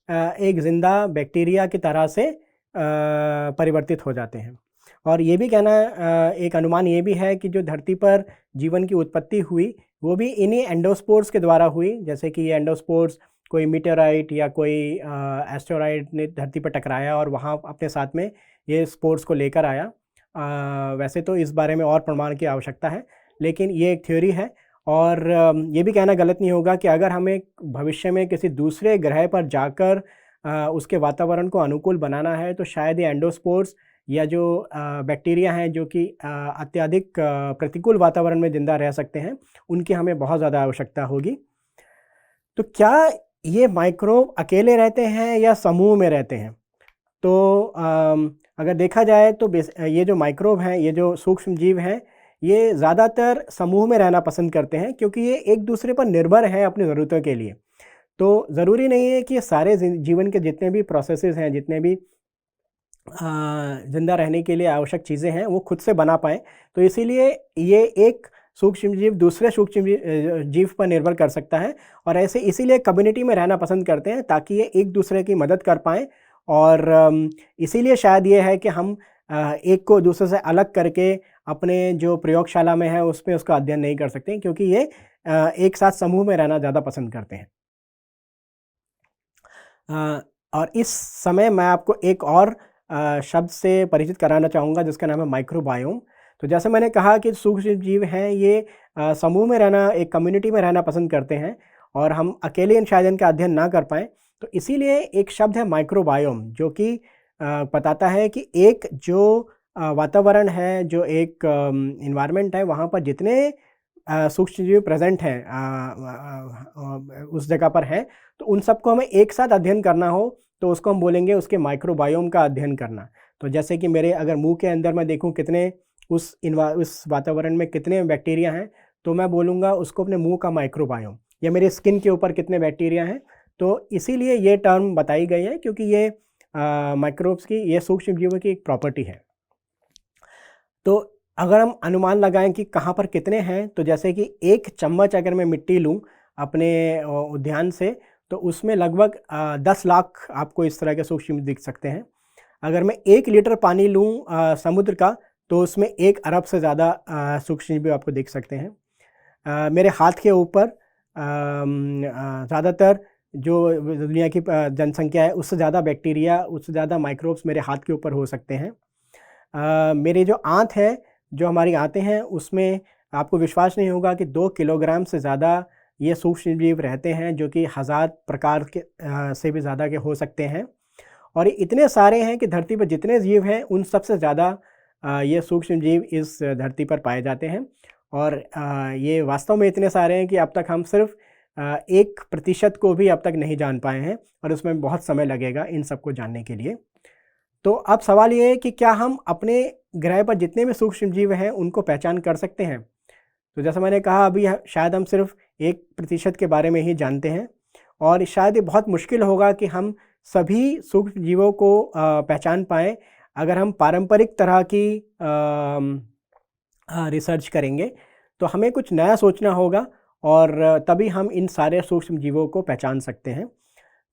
एक ज़िंदा बैक्टीरिया की तरह से परिवर्तित हो जाते हैं। और ये भी कहना एक अनुमान ये भी है कि जो धरती पर जीवन की उत्पत्ति हुई वो भी इन्हीं एंडोस्पोर्स के द्वारा हुई। जैसे कि ये एंडोस्पोर्स कोई मीटेराइट या कोई एस्टेरॉइड ने धरती पर टकराया और वहाँ अपने साथ में ये स्पोर्स को लेकर आया। वैसे तो इस बारे में और प्रमाण की आवश्यकता है, लेकिन ये एक थ्योरी है। और ये भी कहना गलत नहीं होगा कि अगर हमें भविष्य में किसी दूसरे ग्रह पर जाकर उसके वातावरण को अनुकूल बनाना है तो शायद ये एंडोस्पोर्स या जो बैक्टीरिया हैं जो कि अत्यधिक प्रतिकूल वातावरण में ज़िंदा रह सकते हैं, उनकी हमें बहुत ज़्यादा आवश्यकता होगी। तो क्या ये माइक्रोब अकेले रहते हैं या समूह में रहते हैं? तो अगर देखा जाए तो ये जो माइक्रोब हैं, ये जो सूक्ष्म जीव हैं, ये ज़्यादातर समूह में रहना पसंद करते हैं क्योंकि ये एक दूसरे पर निर्भर हैं अपनी ज़रूरतों के लिए। तो ज़रूरी नहीं है कि सारे जीवन के जितने भी प्रोसेसेस हैं, जितने भी ज़िंदा रहने के लिए आवश्यक चीज़ें हैं, वो खुद से बना पाएँ। तो इसीलिए ये एक सूक्ष्म जीव दूसरे सूक्ष्म जीव पर निर्भर कर सकता है, और ऐसे इसीलिए कम्युनिटी में रहना पसंद करते हैं ताकि ये एक दूसरे की मदद कर पाएँ। और इसीलिए शायद ये है कि हम एक को दूसरे से अलग करके अपने जो प्रयोगशाला में है उसमें उसका अध्ययन नहीं कर सकते, क्योंकि ये एक साथ समूह में रहना ज़्यादा पसंद करते हैं। और इस समय मैं आपको एक और शब्द से परिचित कराना चाहूँगा जिसका नाम है माइक्रोबायोम। तो जैसे मैंने कहा कि सूक्ष्म जीव हैं ये समूह में रहना, एक कम्युनिटी में रहना पसंद करते हैं, और हम अकेले शायद इनका अध्ययन ना कर पाएँ। तो इसीलिए एक शब्द है माइक्रोबायोम, जो कि बताता है कि एक जो वातावरण है, जो एक एनवायरनमेंट है, वहाँ पर जितने सूक्ष्मजीव प्रेजेंट हैं उस जगह पर हैं, तो उन सबको हमें एक साथ अध्ययन करना हो तो उसको हम बोलेंगे उसके माइक्रोबायोम का अध्ययन करना। तो जैसे कि मेरे अगर मुंह के अंदर मैं देखूं कितने उस वातावरण में कितने बैक्टीरिया हैं, तो मैं बोलूँगा उसको अपने मुंह का माइक्रोबायोम। या मेरे स्किन के ऊपर कितने बैक्टीरिया हैं, तो इसीलिए ये टर्म बताई गई है, क्योंकि ये माइक्रोब्स की, ये सूक्ष्मजीवों की एक प्रॉपर्टी है। तो अगर हम अनुमान लगाएं कि कहाँ पर कितने हैं, तो जैसे कि 1 चम्मच अगर मैं मिट्टी लूँ अपने उद्यान से, तो उसमें लगभग 10 लाख आपको इस तरह के सूक्ष्मजीव दिख सकते हैं। अगर मैं 1 लीटर पानी लूँ समुद्र का, तो उसमें 1 अरब से ज़्यादा सूक्ष्मजीव आपको दिख सकते हैं। मेरे हाथ के ऊपर ज़्यादातर जो दुनिया की जनसंख्या है, उससे ज़्यादा बैक्टीरिया, उससे ज़्यादा माइक्रोब्स मेरे हाथ के ऊपर हो सकते हैं। मेरे जो आँत है, जो हमारी आँतें हैं, उसमें आपको विश्वास नहीं होगा कि 2 किलोग्राम से ज़्यादा ये सूक्ष्मजीव रहते हैं, जो कि 1000 प्रकार के से भी ज़्यादा के हो सकते हैं। और ये इतने सारे हैं कि धरती पर जितने जीव हैं उन सबसे ज़्यादा ये सूक्ष्मजीव इस धरती पर पाए जाते हैं। और ये वास्तव में इतने सारे हैं कि अब तक हम सिर्फ 1% को भी अब तक नहीं जान पाए हैं, और उसमें बहुत समय लगेगा इन सबको जानने के लिए। तो अब सवाल ये है कि क्या हम अपने ग्रह पर जितने भी सूक्ष्मजीव हैं उनको पहचान कर सकते हैं? तो जैसा मैंने कहा, अभी शायद हम सिर्फ 1% के बारे में ही जानते हैं, और शायद ये बहुत मुश्किल होगा कि हम सभी सूक्ष्मजीवों को पहचान पाएँ अगर हम पारंपरिक तरह की रिसर्च करेंगे। तो हमें कुछ नया सोचना होगा, और तभी हम इन सारे सूक्ष्मजीवों को पहचान सकते हैं।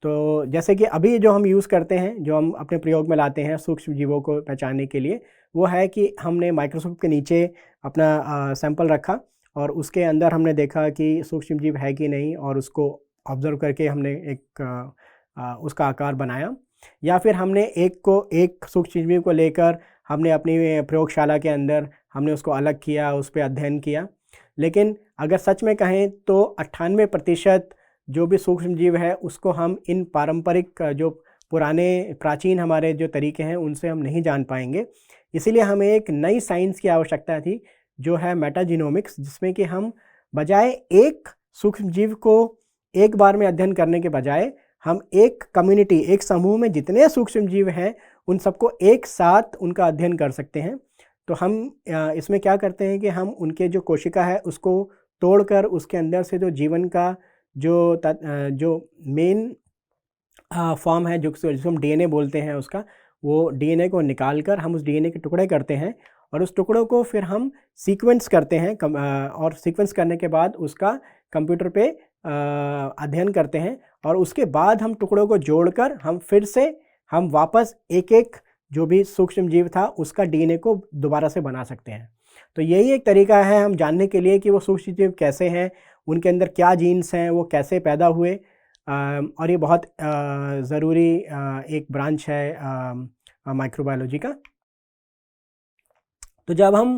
तो जैसे कि अभी जो हम यूज़ करते हैं, जो हम अपने प्रयोग में लाते हैं सूक्ष्मजीवों को पहचानने के लिए, वो है कि हमने माइक्रोस्कोप के नीचे अपना सैंपल रखा, और उसके अंदर हमने देखा कि सूक्ष्मजीव है कि नहीं, और उसको ऑब्ज़र्व करके हमने एक उसका आकार बनाया। या फिर हमने एक सूक्ष्मजीव को लेकर हमने अपनी प्रयोगशाला के अंदर हमने उसको अलग किया, उस पर अध्ययन किया। लेकिन अगर सच में कहें तो 98% जो भी सूक्ष्मजीव है उसको हम इन पारंपरिक जो पुराने प्राचीन हमारे जो तरीके हैं उनसे हम नहीं जान पाएंगे। इसीलिए हमें एक नई साइंस की आवश्यकता थी, जो है मेटाजीनोमिक्स, जिसमें कि हम बजाय एक सूक्ष्मजीव को एक बार में अध्ययन करने के बजाय हम एक कम्युनिटी, एक समूह में जितने सूक्ष्मजीव हैं उन सबको एक साथ उनका अध्ययन कर सकते हैं। तो हम इसमें क्या करते हैं कि हम उनके जो कोशिका है उसको तोड़कर उसके अंदर से जो जीवन का जो मेन फॉर्म है, जिसको हम डीएनए बोलते हैं, उसका वो डीएनए को निकाल कर हम उस डीएनए के टुकड़े करते हैं, और उस टुकड़ों को फिर हम सीक्वेंस करते हैं, और सीक्वेंस करने के बाद उसका कंप्यूटर पे अध्ययन करते हैं, और उसके बाद हम टुकड़ों को जोड़कर हम वापस एक जो भी सूक्ष्मजीव था उसका डीएनए को दोबारा से बना सकते हैं। तो यही एक तरीका है हम जानने के लिए कि वो सूक्ष्मजीव कैसे हैं, उनके अंदर क्या जीन्स हैं, वो कैसे पैदा हुए। और ये बहुत ज़रूरी एक ब्रांच है माइक्रोबायोलॉजी का। तो जब हम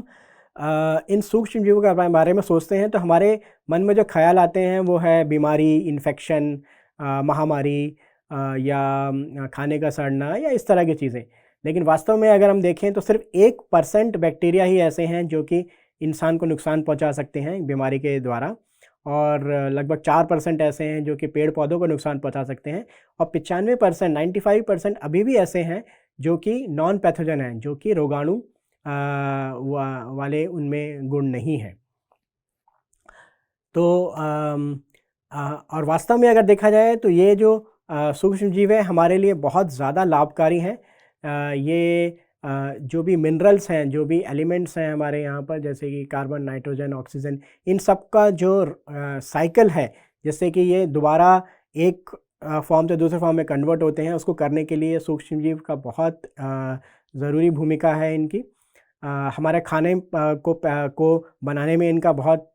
इन सूक्ष्मजीवों के बारे में सोचते हैं तो हमारे मन में जो ख्याल आते हैं वो है बीमारी, इन्फेक्शन, महामारी, या खाने का सड़ना, या इस तरह की चीज़ें। लेकिन वास्तव में अगर हम देखें तो सिर्फ 1% बैक्टीरिया ही ऐसे हैं जो कि इंसान को नुकसान पहुंचा सकते हैं बीमारी के द्वारा, और लगभग 4% ऐसे हैं जो कि पेड़ पौधों को नुकसान पहुंचा सकते हैं, और 95%, 95% अभी भी ऐसे हैं जो कि नॉन पैथोजन हैं, जो कि रोगाणु वाले उनमें गुण नहीं है। तो और वास्तव में अगर देखा जाए तो ये जो सूक्ष्मजीव है हमारे लिए बहुत ज़्यादा लाभकारी हैं। ये जो भी मिनरल्स हैं, जो भी एलिमेंट्स हैं हमारे यहाँ पर, जैसे कि कार्बन, नाइट्रोजन, ऑक्सीजन, इन सब का जो साइकिल है, जैसे कि ये दोबारा एक फॉर्म से दूसरे फॉर्म में कन्वर्ट होते हैं, उसको करने के लिए सूक्ष्मजीव का बहुत ज़रूरी भूमिका है इनकी। हमारे खाने को बनाने में इनका बहुत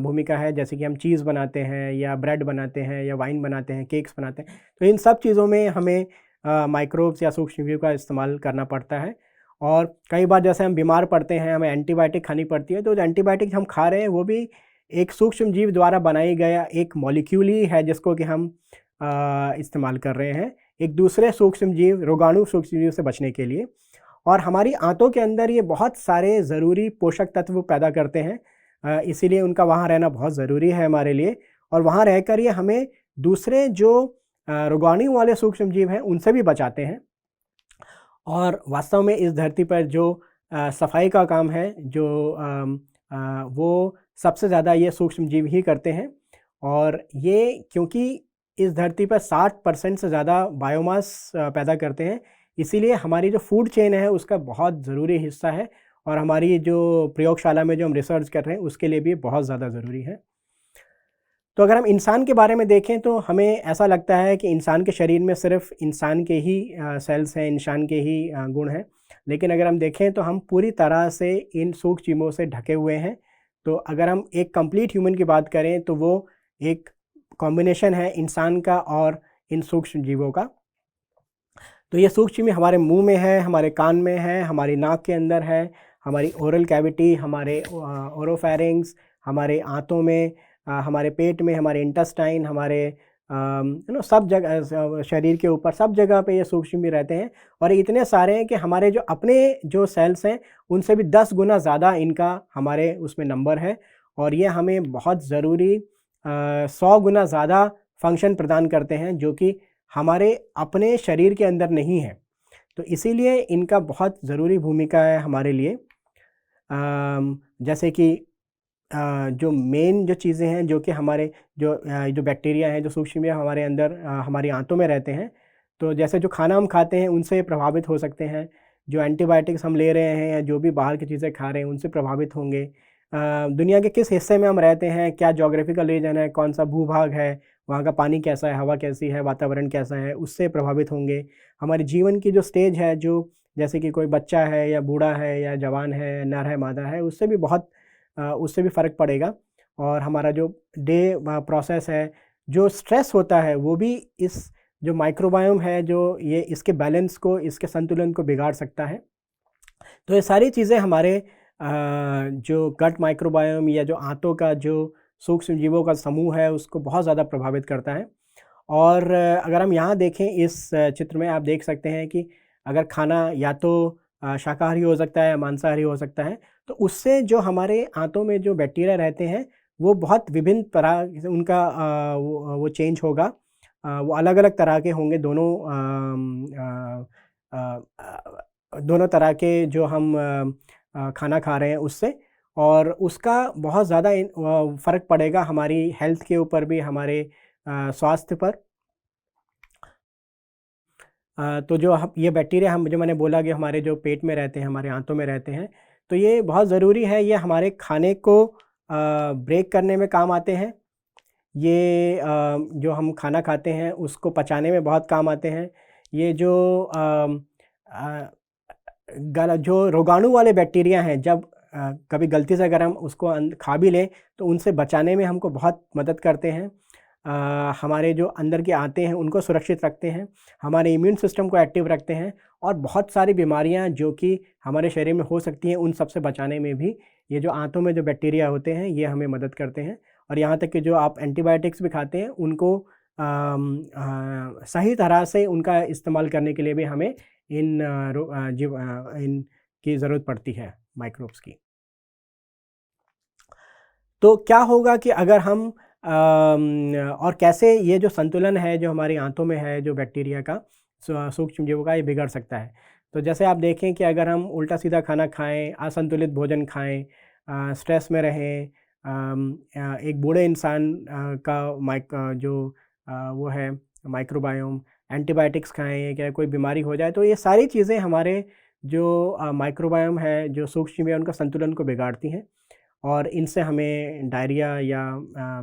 भूमिका है, जैसे कि हम चीज़ बनाते हैं, या ब्रेड बनाते हैं, या वाइन बनाते हैं, केक्स बनाते हैं। तो इन सब चीज़ों में हमें माइक्रोब्स या सूक्ष्मजीव का इस्तेमाल करना पड़ता है। और कई बार जैसे हम बीमार पड़ते हैं, हमें एंटीबायोटिक खानी पड़ती है, तो जो एंटीबायोटिक हम खा रहे हैं वो भी एक सूक्ष्म जीव द्वारा बनाई गया एक मॉलिक्यूल ही है जिसको कि हम इस्तेमाल कर रहे हैं एक दूसरे सूक्ष्म जीव, रोगाणु सूक्ष्म जीव से बचने के लिए। और हमारी आंतों के अंदर ये बहुत सारे ज़रूरी पोषक तत्व पैदा करते हैं, इसीलिए उनका वहाँ रहना बहुत ज़रूरी है हमारे लिए। और वहाँ रहकर ये हमें दूसरे जो रोगाणु वाले सूक्ष्म जीव हैं उनसे भी बचाते हैं। और वास्तव में इस धरती पर जो सफाई का काम है जो वो सबसे ज़्यादा ये सूक्ष्म जीव ही करते हैं। और ये क्योंकि इस धरती पर 60% से ज़्यादा बायोमास पैदा करते हैं, इसीलिए हमारी जो फूड चेन है उसका बहुत ज़रूरी हिस्सा है। और हमारी जो प्रयोगशाला में जो हम रिसर्च कर रहे हैं उसके लिए भी बहुत ज़्यादा ज़रूरी है। तो अगर हम इंसान के बारे में देखें तो हमें ऐसा लगता है कि इंसान के शरीर में सिर्फ इंसान के ही सेल्स हैं, इंसान के ही गुण हैं। लेकिन अगर हम देखें तो हम पूरी तरह से इन सूक्ष्म जीवों से ढके हुए हैं। तो अगर हम एक कंप्लीट ह्यूमन की बात करें तो वो एक कॉम्बिनेशन है इंसान का और इन सूक्ष्म जीवों का। तो ये सूक्ष्म जीव हमारे मुंह में है, हमारे कान में है, हमारी नाक के अंदर है, हमारी ओरल कैविटी, हमारे ओरोफैरिंग्स, हमारे आंतों में, हमारे पेट में, हमारे इंटेस्टाइन, हमारे सब जगह शरीर के ऊपर सब जगह पे ये सूक्ष्म जीव रहते हैं। और इतने सारे हैं कि हमारे जो अपने जो सेल्स हैं उनसे भी 10 गुना ज़्यादा इनका हमारे उसमें नंबर है। और ये हमें बहुत ज़रूरी 100 गुना ज़्यादा फंक्शन प्रदान करते हैं जो कि हमारे अपने शरीर के अंदर नहीं है। तो इसीलिए इनका बहुत ज़रूरी भूमिका है हमारे लिए। जैसे कि जो मेन जो चीज़ें हैं जो कि हमारे जो बैक्टीरिया हैं, जो सूक्ष्म जीव हमारे अंदर हमारी आंतों में रहते हैं, तो जैसे जो खाना हम खाते हैं उनसे प्रभावित हो सकते हैं। जो एंटीबायोटिक्स हम ले रहे हैं या जो भी बाहर की चीज़ें खा रहे हैं उनसे प्रभावित होंगे। दुनिया के किस हिस्से में हम रहते हैं, क्या जोग्राफिकल रीजन है, कौन सा भूभाग है, वहाँ का पानी कैसा है, हवा कैसी है, वातावरण कैसा है, उससे प्रभावित होंगे। हमारे जीवन की जो स्टेज है, जो जैसे कि कोई बच्चा है या बूढ़ा है या जवान है, नर है, मादा है, उससे भी फ़र्क पड़ेगा। और हमारा जो डे प्रोसेस है, जो स्ट्रेस होता है, वो भी इस जो माइक्रोबायोम है जो ये इसके बैलेंस को, इसके संतुलन को बिगाड़ सकता है। तो ये सारी चीज़ें हमारे जो गट माइक्रोबायोम या जो आंतों का जो सूक्ष्म जीवों का समूह है उसको बहुत ज़्यादा प्रभावित करता है। और अगर हम यहाँ देखें इस चित्र में आप देख सकते हैं कि अगर खाना या तो शाकाहारी हो सकता है या मांसाहारी हो सकता है, तो उससे जो हमारे आंतों में जो बैक्टीरिया रहते हैं वो बहुत विभिन्न तरह से उनका वो चेंज होगा। वो अलग-अलग तरह के होंगे दोनों तरह के जो हम खाना खा रहे हैं उससे। और उसका बहुत ज़्यादा फ़र्क पड़ेगा हमारी हेल्थ के ऊपर भी, हमारे स्वास्थ्य पर। तो जो ये बैक्टीरिया जो मैंने बोला कि हमारे जो पेट में रहते हैं, हमारे आंतों में रहते हैं, तो ये बहुत ज़रूरी है। ये हमारे खाने को ब्रेक करने में काम आते हैं। ये जो हम खाना खाते हैं उसको पचाने में बहुत काम आते हैं। ये जो जो रोगाणु वाले बैक्टीरिया हैं, जब कभी गलती से अगर हम उसको खा भी लें तो उनसे बचाने में हमको बहुत मदद करते हैं। हमारे जो अंदर के आते हैं उनको सुरक्षित रखते हैं, हमारे इम्यून सिस्टम को एक्टिव रखते हैं। और बहुत सारी बीमारियां जो कि हमारे शरीर में हो सकती हैं उन सब से बचाने में भी ये जो आंतों में जो बैक्टीरिया होते हैं ये हमें मदद करते हैं। और यहाँ तक कि जो आप एंटीबायोटिक्स भी खाते हैं उनको सही तरह से उनका इस्तेमाल करने के लिए भी हमें इनकी ज़रूरत पड़ती है, माइक्रोब्स की। तो क्या होगा कि अगर हम और कैसे ये जो संतुलन है जो हमारी आंतों में है जो बैक्टीरिया का, सूक्ष्म जीवों का, ये बिगड़ सकता है। तो जैसे आप देखें कि अगर हम उल्टा सीधा खाना खाएं, असंतुलित भोजन खाएं, स्ट्रेस में रहें, एक बूढ़े इंसान का जो वो है माइक्रोबायोम, एंटीबायोटिक्स खाएं, क्या कोई बीमारी हो जाए, तो ये सारी चीज़ें हमारे जो माइक्रोबायोम है, जो सूक्ष्म जीव है, उनका संतुलन को बिगाड़ती हैं। और इनसे हमें डायरिया या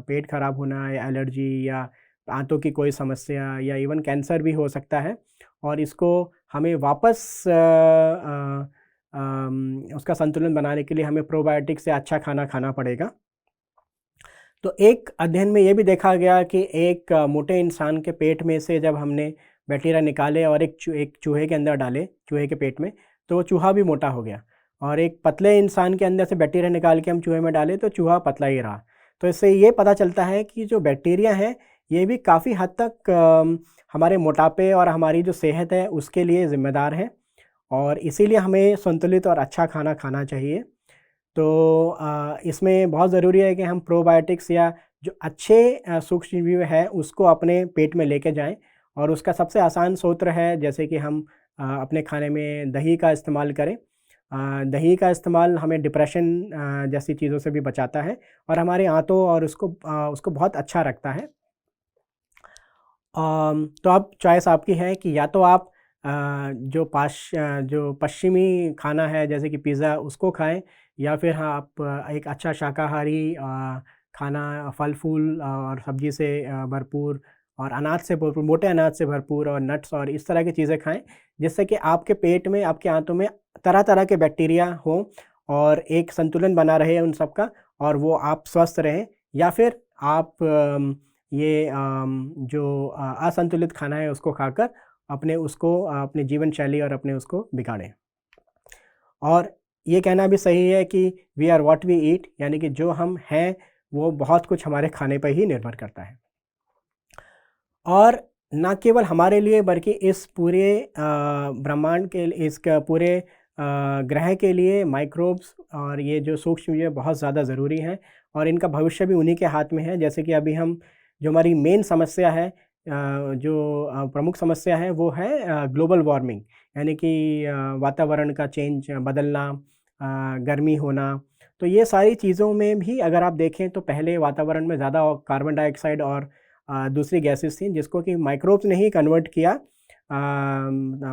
पेट खराब होना या एलर्जी या आंतों की कोई समस्या या इवन कैंसर भी हो सकता है। और इसको हमें वापस उसका संतुलन बनाने के लिए हमें प्रोबायोटिक से अच्छा खाना खाना पड़ेगा। तो एक अध्ययन में ये भी देखा गया कि एक मोटे इंसान के पेट में से जब हमने बैक्टीरिया निकाले और एक चूहे के अंदर डाले, चूहे के पेट में, तो वो चूहा भी मोटा हो गया। और एक पतले इंसान के अंदर से बैक्टीरिया निकाल के हम चूहे में डाले तो चूहा पतला ही रहा। तो इससे ये पता चलता है कि जो बैक्टीरिया हैं ये भी काफ़ी हद तक हमारे मोटापे और हमारी जो सेहत है उसके लिए ज़िम्मेदार हैं, और इसीलिए हमें संतुलित और अच्छा खाना खाना चाहिए। तो इसमें बहुत ज़रूरी है कि हम प्रोबायोटिक्स या जो अच्छे सूक्ष्मजीव हैं उसको अपने पेट में लेके जाएं, और उसका सबसे आसान सूत्र है जैसे कि हम अपने खाने में दही का इस्तेमाल करें। दही का इस्तेमाल हमें डिप्रेशन जैसी चीज़ों से भी बचाता है और हमारे आंतों और उसको बहुत अच्छा रखता है। तो अब चॉइस आपकी है कि या तो आप जो पश्चिमी खाना है जैसे कि पिज़्ज़ा उसको खाएं, या फिर हाँ आप एक अच्छा शाकाहारी खाना फल-फूल और सब्ज़ी से भरपूर और अनाज से भरपूर, मोटे अनाज से भरपूर और नट्स और इस तरह की चीज़ें खाएं, जिससे कि आपके पेट में, आपके आंतों में तरह-तरह के बैक्टीरिया हों और एक संतुलन बना रहे उन सब का, और वो आप स्वस्थ रहें। या फिर आप जो असंतुलित खाना है उसको खाकर अपने जीवन शैली और अपने उसको बिगाड़ें। और ये कहना भी सही है कि we are what we eat, यानी कि जो हम हैं वो बहुत कुछ हमारे खाने पर ही निर्भर करता है। और ना केवल हमारे लिए बल्कि इस पूरे ब्रह्मांड के लिए, इसका पूरे ग्रह के लिए माइक्रोब्स और ये जो सूक्ष्मजीव बहुत ज़्यादा ज़रूरी हैं, और इनका भविष्य भी उन्हीं के हाथ में है। जैसे कि अभी हम जो हमारी मेन समस्या है, प्रमुख समस्या है वो है ग्लोबल वार्मिंग, यानी कि वातावरण का चेंज बदलना, गर्मी होना। तो ये सारी चीज़ों में भी अगर आप देखें तो पहले वातावरण में ज़्यादा कार्बन डाइऑक्साइड और दूसरी गैसेस थी जिसको कि माइक्रोब्स ने ही कन्वर्ट किया,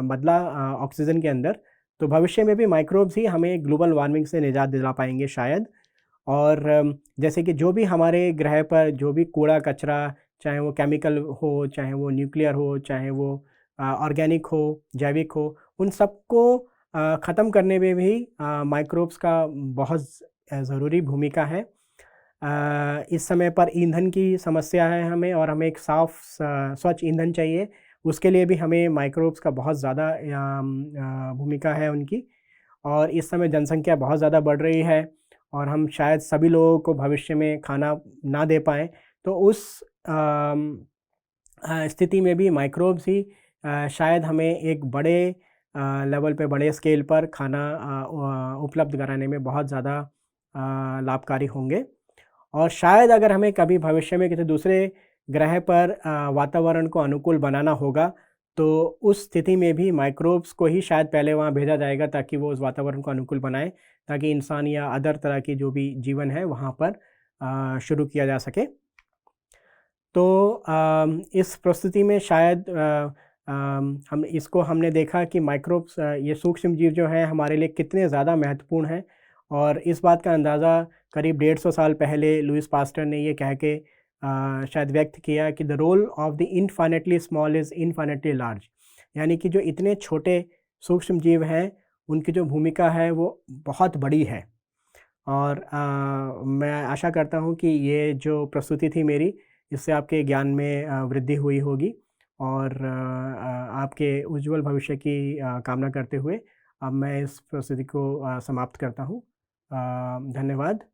बदला ऑक्सीजन के अंदर। तो भविष्य में भी माइक्रोब्स ही हमें ग्लोबल वार्मिंग से निजात दिला पाएंगे शायद। और जैसे कि जो भी हमारे ग्रह पर जो भी कूड़ा कचरा, चाहे वो केमिकल हो, चाहे वो न्यूक्लियर हो, चाहे वो ऑर्गेनिक हो, जैविक हो, उन सबको ख़त्म करने में भी माइक्रोब्स का बहुत ज़रूरी भूमिका है। इस समय पर ईंधन की समस्या है हमें, और हमें एक साफ़ स्वच्छ ईंधन चाहिए। उसके लिए भी हमें माइक्रोब्स का बहुत ज़्यादा भूमिका है उनकी। और इस समय जनसंख्या बहुत ज़्यादा बढ़ रही है और हम शायद सभी लोगों को भविष्य में खाना ना दे पाएँ। तो उस स्थिति में भी माइक्रोब्स ही शायद हमें एक बड़े लेवल पे, बड़े स्केल पर खाना उपलब्ध कराने में बहुत ज़्यादा लाभकारी होंगे। और शायद अगर हमें कभी भविष्य में किसी दूसरे ग्रह पर वातावरण को अनुकूल बनाना होगा, तो उस स्थिति में भी माइक्रोब्स को ही शायद पहले वहाँ भेजा जाएगा ताकि वो उस वातावरण को अनुकूल बनाएँ, ताकि इंसान या अदर तरह की जो भी जीवन है वहाँ पर शुरू किया जा सके। तो इस प्रस्तुति में शायद हमने देखा कि माइक्रोब्स, ये सूक्ष्म जीव जो हैं हमारे लिए कितने ज़्यादा महत्वपूर्ण हैं, और इस बात का अंदाज़ा करीब 150 साल पहले लुईस पास्टर ने ये कह के शायद व्यक्त किया कि the role of the infinitely small is infinitely large, यानी कि जो इतने छोटे सूक्ष्म जीव हैं उनकी जो भूमिका है वो बहुत बड़ी है। और मैं आशा करता हूँ कि ये जो प्रस्तुति थी मेरी, इससे आपके ज्ञान में वृद्धि हुई होगी, और आपके उज्ज्वल भविष्य की कामना करते हुए अब मैं इस प्रस्तुति को समाप्त करता हूँ। धन्यवाद।